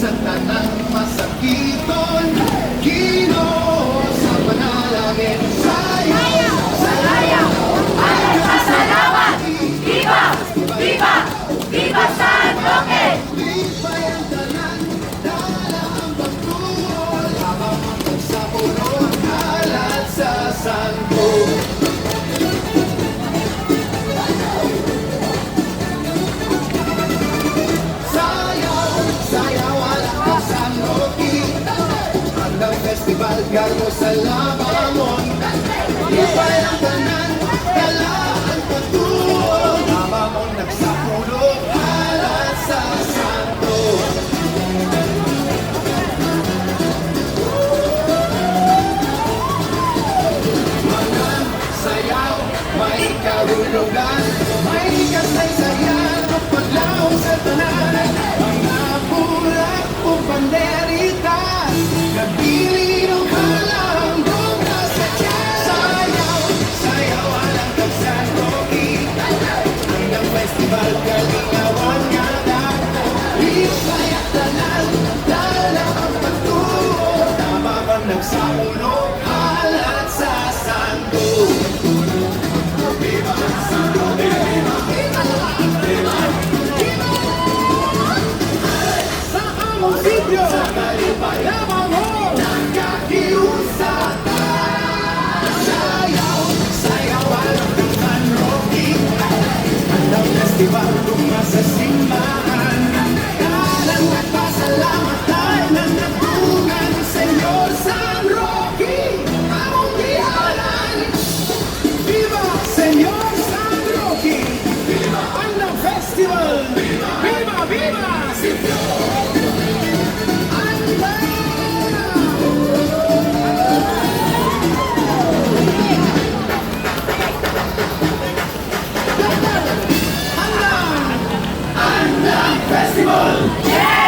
sa tanang masakiton, Ginoo sa panalangin. Sayaw, Sayaw, pasalamat! Viva! Viva! Viva San Roque! lipay ang tanan, dala ang pagtuon, habang sa puno ang kalat sa santo. Festival Garbo sa Labamon, lipay ang tanan, dala ang pagtuon, Labamon nagsapulo, halat sa santo. Manan, sayaw, may kahulugan, may kasaysayan, paglaw sa tanan, mga bulak o banderitas, nagpili ng halang dobra sa tiyan. Sayaw, sayaw, alang San Roque, hanggang festival kalingawan nga dako, lipay at tanan, dala ang pagtuon, tamaman nagsaulog, halat sa santo. Viva San Roque, viva, viva, viva, viva! Sa among sityo, sa kalipayang festival rumah sa simbahan, kalang at pasalamatan ng natungan, Senyor San Roque, among dihalan. Viva Senyor San Roque! Viva ang festival! Viva! Viva! Viva! Sityo! Festival! Yeah!